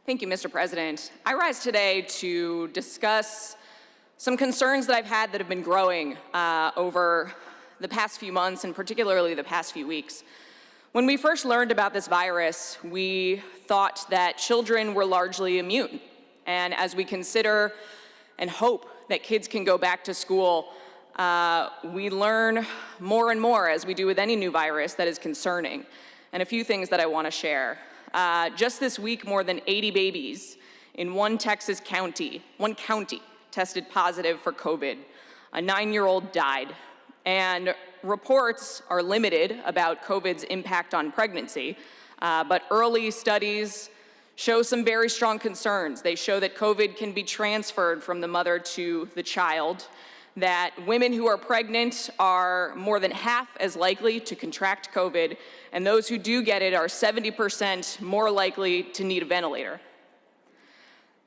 Thank you, Mr. President. I rise today to discuss some concerns that I've had that have been growing over the past few months and particularly the past few weeks. When we first learned about this virus, we thought that children were largely immune. And as we consider and hope that kids can go back to school, we learn more and more, as we do with any new virus, that is concerning. And a few things that I want to share. Just this week, more than 80 babies in one Texas county, tested positive for COVID. A 9-year-old died. And reports are limited about COVID's impact on pregnancy, but early studies show some very strong concerns. They show that COVID can be transferred from the mother to the child, that women who are pregnant are more than half as likely to contract COVID, and those who do get it are 70% more likely to need a ventilator.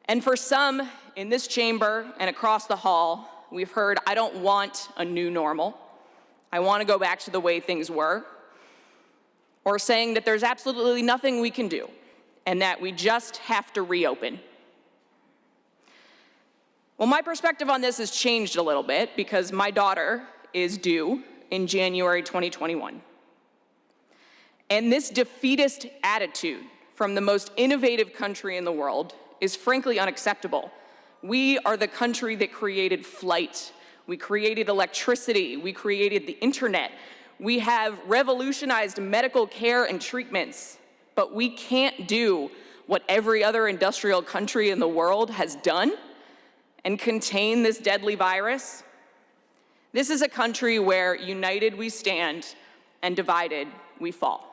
And for some in this chamber and across the hall, we've heard, I don't want a new normal. I want to go back to the way things were, or saying that there's absolutely nothing we can do and that we just have to reopen. Well, my perspective on this has changed a little bit because my daughter is due in January 2021. And this defeatist attitude from the most innovative country in the world is frankly unacceptable. We are the country that created flight. We created electricity. We created the internet. We have revolutionized medical care and treatments, but we can't do what every other industrial country in the world has done and contain this deadly virus. This is a country where united we stand and divided we fall.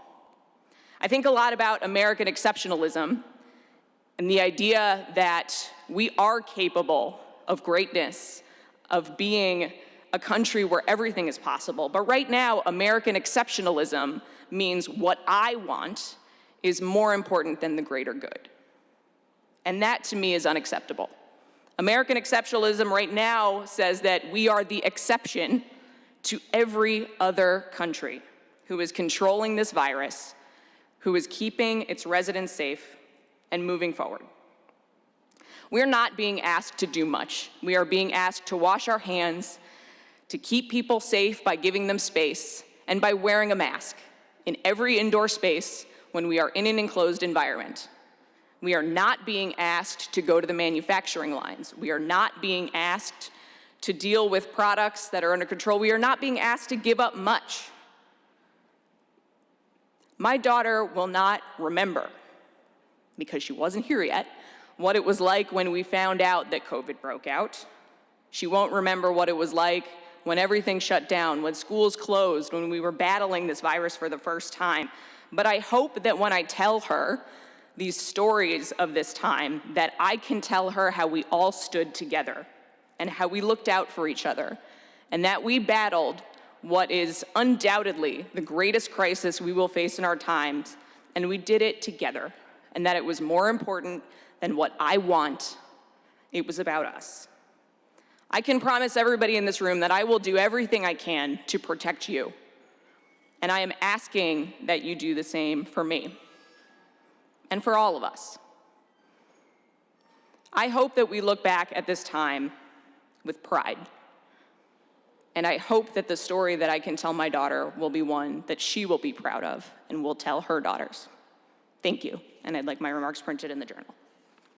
I think a lot about American exceptionalism and the idea that we are capable of greatness, of being a country where everything is possible. But right now, American exceptionalism means what I want is more important than the greater good. And that, to me, is unacceptable. American exceptionalism right now says that we are the exception to every other country who is controlling this virus, who is keeping its residents safe and moving forward. We're not being asked to do much. We are being asked to wash our hands, to keep people safe by giving them space, and by wearing a mask in every indoor space when we are in an enclosed environment. We are not being asked to go to the manufacturing lines. We are not being asked to deal with products that are under control. We are not being asked to give up much. My daughter will not remember, because she wasn't here yet, what it was like when we found out that COVID broke out. She won't remember what it was like when everything shut down, when schools closed, when we were battling this virus for the first time. But I hope that when I tell her these stories of this time, that I can tell her how we all stood together and how we looked out for each other, and that we battled what is undoubtedly the greatest crisis we will face in our times, and we did it together, and that it was more important than what I want. It was about us. I can promise everybody in this room that I will do everything I can to protect you, and I am asking that you do the same for me and for all of us. I hope that we look back at this time with pride. And I hope that the story that I can tell my daughter will be one that she will be proud of and will tell her daughters. Thank you. And I'd like my remarks printed in the journal.